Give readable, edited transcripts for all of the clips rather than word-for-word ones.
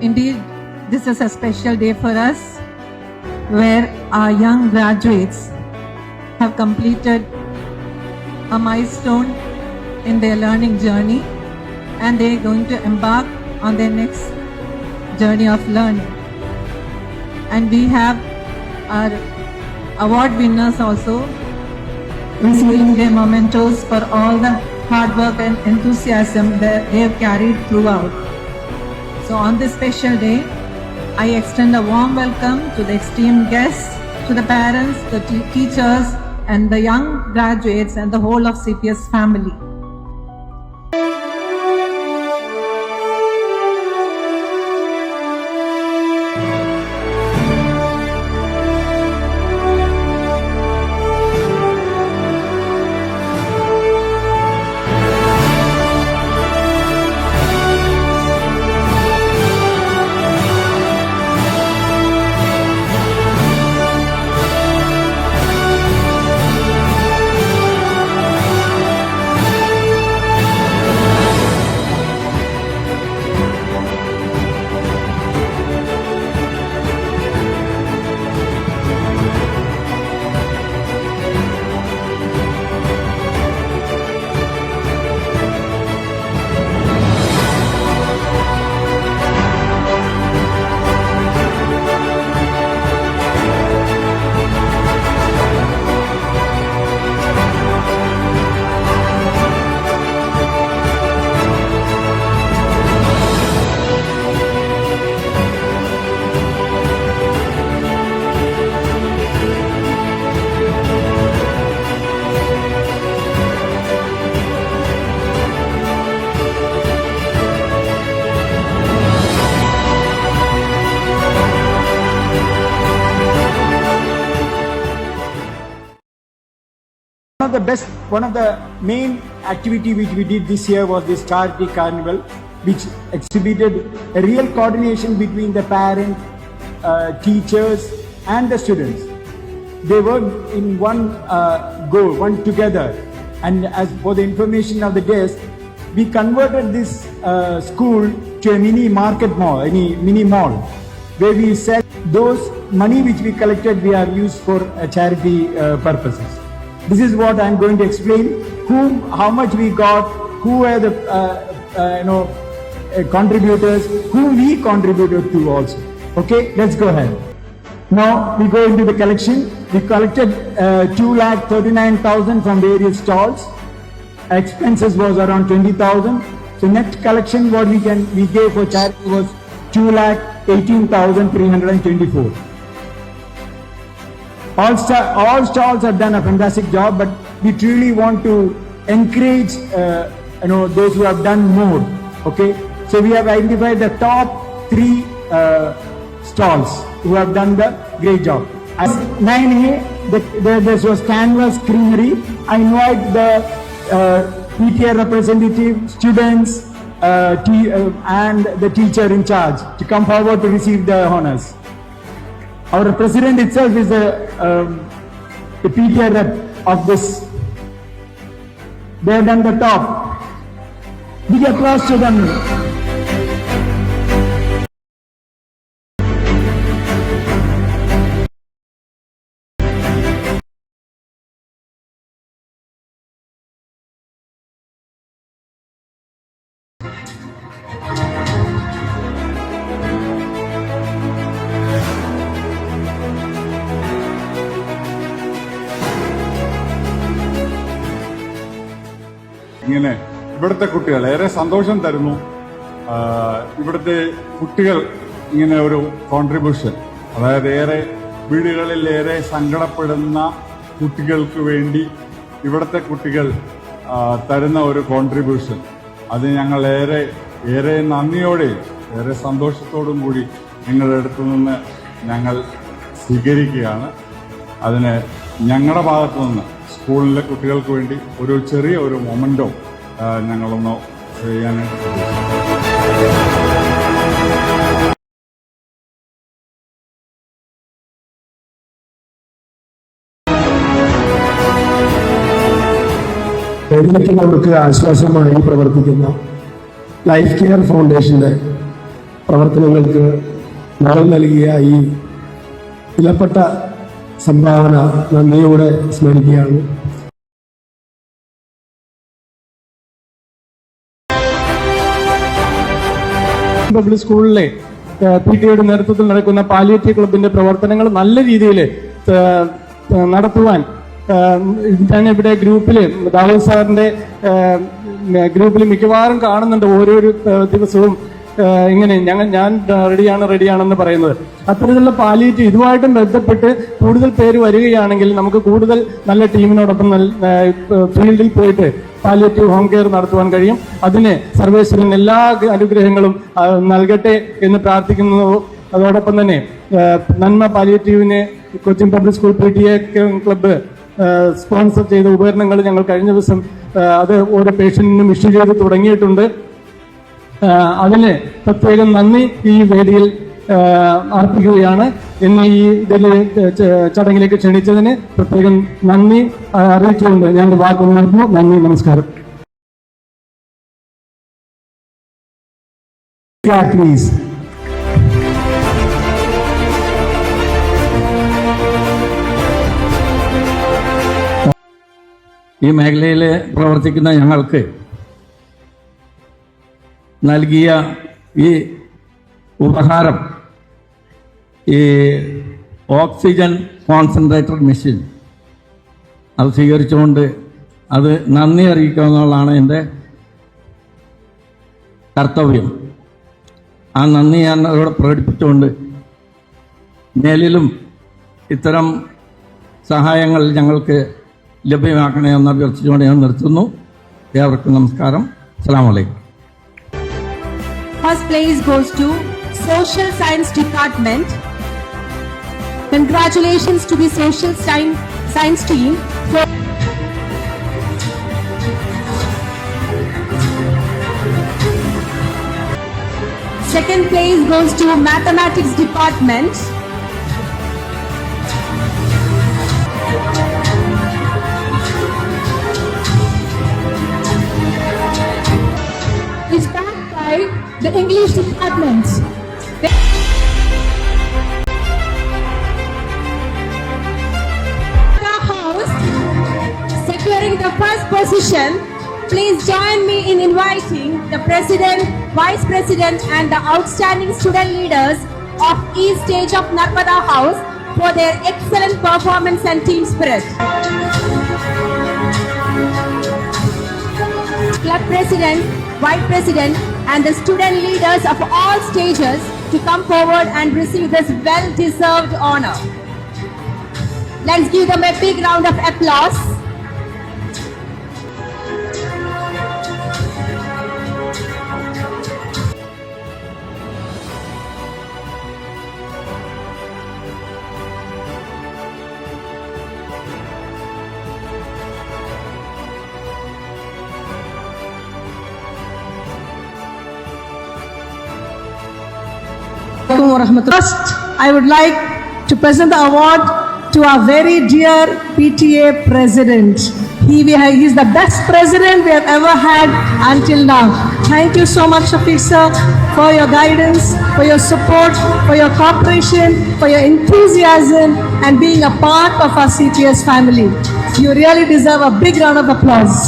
Indeed, this is a special day for us where our young graduates have completed a milestone in their learning journey and they are going to embark on their next journey of learning. And we have our award winners also receiving their mementos for all the hard work and enthusiasm that they have carried throughout. So on this special day, I extend a warm welcome to the esteemed guests, to the parents, the teachers, and the young graduates and the whole of CPS family. One of the main activity which we did this year was this charity carnival, which exhibited a real coordination between the parents, teachers and the students. They worked in one goal, one together. And as for the information of the guests, we converted this school to a mini market mall, any mini mall, where we sell those money which we collected, we are used for charity purposes. This is what I'm going to explain. How much we got, who were the contributors, who we contributed to also. Okay, let's go ahead. Now we go into the collection. We collected 2,39,000 from various stalls. Expenses was around 20,000. So net collection what we gave for charity was 2,18,324. All stalls have done a fantastic job, but we truly want to encourage those who have done more. Okay, so we have identified the top 3 stalls who have done the great job. As 9A, this was Canvas Creamery. I invite the PTA representative, students, and the teacher in charge to come forward to receive the honors. Our president itself is the PTA rep of this. They have done the top. Big applause to them. ഇങ്ങനെ ഇവിടുത്തെ കുട്ടികൾ ഏറെ സന്തോഷം തരുന്നു. ഇവിടുത്തെ കുട്ടികൾ ഇങ്ങനെ ഒരു കോൺട്രിബ്യൂഷൻ, അതായത് ഏറെ വീടുകളിൽ ഏറെ സങ്കടപ്പെടുന്ന കുട്ടികൾക്ക് വേണ്ടി ഇവിടുത്തെ കുട്ടികൾ തരുന്ന ഒരു കോൺട്രിബ്യൂഷൻ, അത് ഞങ്ങൾ ഏറെ നന്ദിയോടെയും ഏറെ സന്തോഷത്തോടും കൂടി നിങ്ങളുടെ അടുത്തു നിന്ന് ഞങ്ങൾ സ്വീകരിക്കുകയാണ്. അതിന് ഞങ്ങളുടെ ഭാഗത്തു നിന്ന് സ്കൂളിലെ കുട്ടികൾക്ക് വേണ്ടി ഒരു ചെറിയ ഒരു മൊമെന്റോ ഞങ്ങളൊന്ന് ചെയ്യാനായിട്ട് അവർക്ക് ആശ്വാസമായി പ്രവർത്തിക്കുന്ന ലൈഫ് കെയർ ഫൗണ്ടേഷന്റെ പ്രവർത്തനങ്ങൾക്ക് നാളെ നൽകിയ ഈ വിലപ്പെട്ട സംഭാവന നന്ദിയോടെ സ്മരിക്കുകയാണ്. പബ്ലിക് സ്കൂളിലെ PTA നേതൃത്വത്തിൽ നടക്കുന്ന പാലിയേറ്റീവ് ക്ലബിന്റെ പ്രവർത്തനങ്ങൾ നല്ല രീതിയിൽ നടത്തുവാൻ ഞാൻ ഇവിടെ ഗ്രൂപ്പിൽ ദാവൂദ് സാറിന്റെ ഗ്രൂപ്പിൽ മിക്കവാറും കാണുന്നുണ്ട്. ഓരോരോ ദിവസവും ഇങ്ങനെ ഞാൻ റെഡിയാണെന്ന് പറയുന്നത്. അത്തരത്തിലുള്ള പാലിയേറ്റീവ് ഇതുമായിട്ടും ബന്ധപ്പെട്ട് കൂടുതൽ പേര് വരികയാണെങ്കിൽ നമുക്ക് കൂടുതൽ നല്ല ടീമിനോടൊപ്പം ഫീൽഡിൽ പോയിട്ട് പാലിയേറ്റീവ് ഹോം കെയർ നടത്തുവാൻ കഴിയും. അതിന് സർവേശ്വരൻ എല്ലാ അനുഗ്രഹങ്ങളും നൽകട്ടെ എന്ന് പ്രാർത്ഥിക്കുന്നു. അതോടൊപ്പം തന്നെ നന്മ പാലിയേറ്റീവിനെ Cochin public school PTA club sponsor ചെയ്ത ഉപകരണങ്ങൾ ഞങ്ങൾ കഴിഞ്ഞ ദിവസം അത് ഓരോ പേഷ്യന്റിനും ഇഷ്യൂ ചെയ്ത് തുടങ്ങിയിട്ടുണ്ട്. അതിന് പ്രത്യേകം നന്ദി ഈ വേദിയിൽ അർപ്പിക്കുകയാണ്. എന്നെ ഈ ചടങ്ങിലേക്ക് ക്ഷണിച്ചതിന് പ്രത്യേകം നന്ദി അറിയിച്ചുകൊണ്ട് ഞാൻ വാക്ക് നിർത്തുന്നു. നന്ദി, നമസ്കാരം. പ്ലീസ്. ഈ മേഖലയിൽ പ്രവർത്തിക്കുന്ന ഞങ്ങൾക്ക് നൽകിയ ഈ ഉപഹാരം, ഈ ഓക്സിജൻ കോൺസെൻട്രേറ്റർ മെഷീൻ, അത് സ്വീകരിച്ചുകൊണ്ട് അത് നന്ദി അറിയിക്കുക എന്നുള്ളതാണ് എൻ്റെ കർത്തവ്യം. ആ നന്ദി ഞാൻ അവിടെ പ്രകടിപ്പിച്ചുകൊണ്ട് മേലിലും ഇത്തരം സഹായങ്ങൾ ഞങ്ങൾക്ക് ലഭ്യമാക്കണമെന്ന് അഭ്യർത്ഥിച്ചുകൊണ്ട് ഞാൻ നിർത്തുന്നു. ഏവർക്കും നമസ്കാരം. അസ്സലാമു അലൈക്കും. First place goes to Social Science Department. Congratulations to the Social Science team. Second place goes to Mathematics Department. It's backed by the English Department. House securing the first position. Please join me in inviting the President, Vice President and the outstanding student leaders of each stage of Narmada House for their excellent performance and team spirit. Club President, Vice President and the student leaders of all stages to come forward and receive this well-deserved honor. Let's give them a big round of applause. First, I would like to present the award to our very dear PTA president. He is the best president we have ever had until now. Thank you so much, Shafiq sir, for your guidance, for your support, for your cooperation, for your enthusiasm and being a part of our CPS family. You really deserve a big round of applause.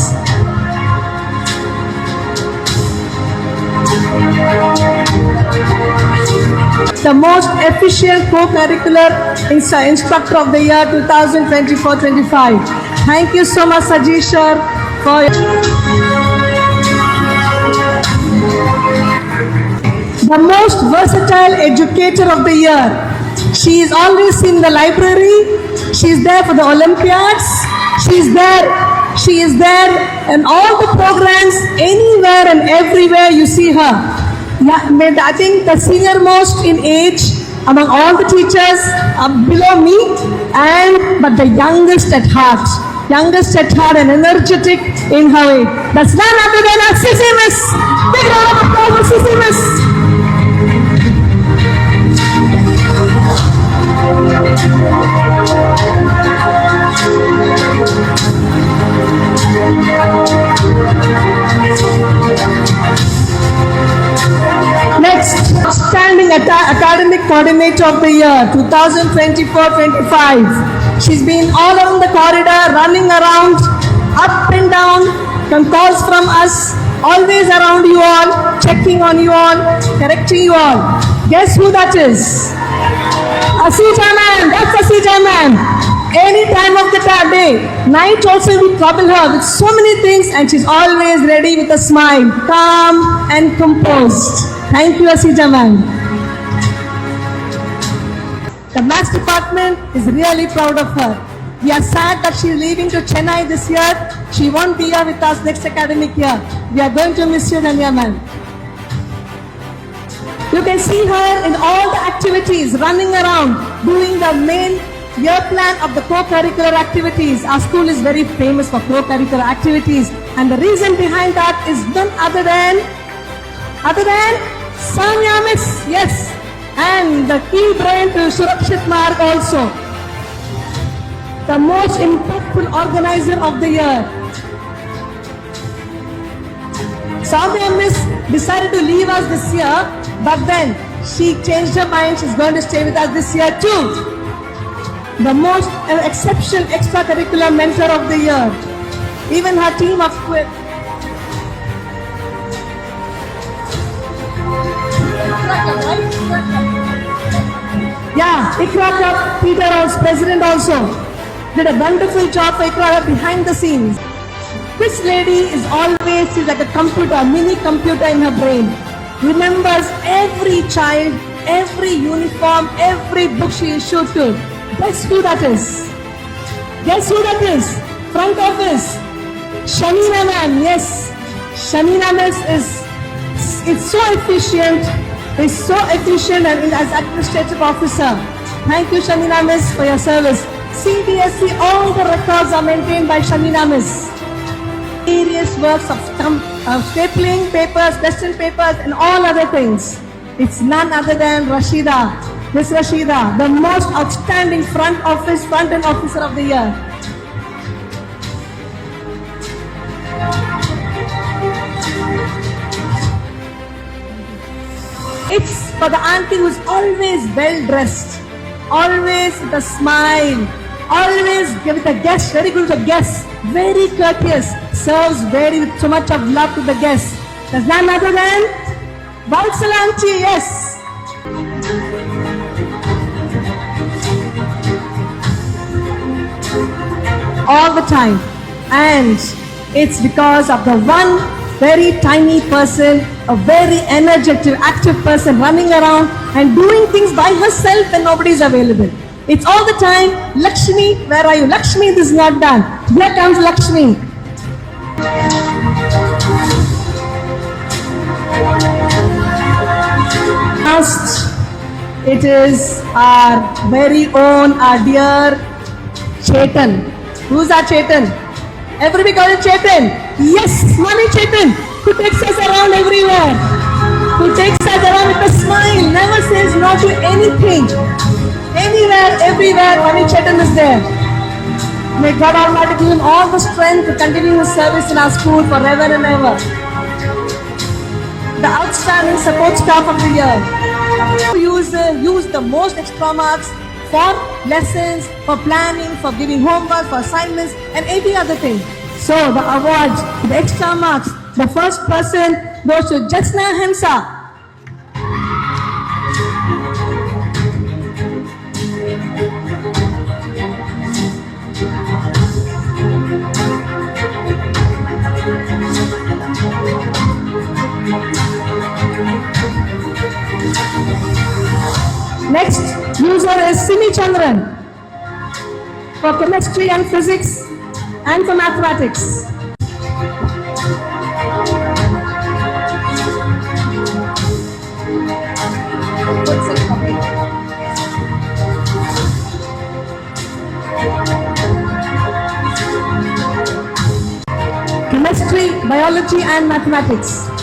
The most efficient co-curricular instructor of the year 2024-25. Thank you so much, Sajeesh sir, for the most versatile educator of the year. She is always in the library. She is there for the Olympiads. She is there in all the programs, anywhere and everywhere you see her. Yeah, I think the senior most in age among all the teachers below me, but the youngest at heart and energetic in her way. That's none other than our Sissy Miss. Big round of applause for Sissy Miss. Next, Academic Coordinator of the Year 2024-25. She's been all around the corridor, running around, up and down, calls from us, always around you all, checking on you all, correcting you all. Guess who that is? Asija ma'am, that's Asija ma'am. Any time of the day, night also we trouble her with so many things and she's always ready with a smile, calm and composed. Thank you Asija ma'am. The Maths department is really proud of her. We are sad that she is leaving to Chennai this year. She won't be here with us next academic year. We are going to miss you, Dhanya ma'am. You can see her in all the activities, running around, doing the main year plan of the co-curricular activities. Our school is very famous for co-curricular activities, and the reason behind that is none other than Sanya Miss, yes, and the key brain to Surakshit Marg also, the most impactful organizer of the year. Sanya Miss decided to leave us this year, but then she changed her mind. She's going to stay with us this year too. The most exceptional extracurricular mentor of the year. Even her team of Ikra Club, Peter also, president also, did a wonderful job for Ikra behind the scenes. This lady is always, she's like a computer, mini computer in her brain. Remembers every child, every uniform, every book she issued to. Guess who that is? Guess who that is? Front office. Shamina ma'am, yes. Shamina miss is so efficient, and as administrative officer. Thank you Shamina miss for your service. CBSE, all the records are maintained by Shamina miss. Various works of stapling papers, question papers and all other things. It's none other than Rashida. Miss Rashida, the most outstanding front end officer of the year. It's for the auntie who's always well dressed, always with a smile, always with a guest, very good with a guest, very courteous, serves with so much of love to the guests. There's none other than Valsal auntie, yes. All the time, and it's because of the one very tiny person, a very energetic, active person running around and doing things by herself when nobody is available. It's all the time, Lakshmi, where are you? Lakshmi, this is not done. Here comes Lakshmi. Last, it is our very own, our dear Chetan. Who's our Chetan? Everybody call it Chetan. Yes, Mani Chetan, who takes us around everywhere. Who takes us around with a smile, never says no to anything. Anywhere, everywhere, Mani Chetan is there. May God Almighty give him all the strength to continue his service in our school forever and ever. The outstanding support staff of the year. Use the most extra marks for lessons, for planning, for giving homework, for assignments, and any other thing. So the awards, the extra marks, the first person goes to Jasna Hemsa. Next user is Simi Chandran for chemistry and physics and for mathematics. Chemistry, biology and mathematics.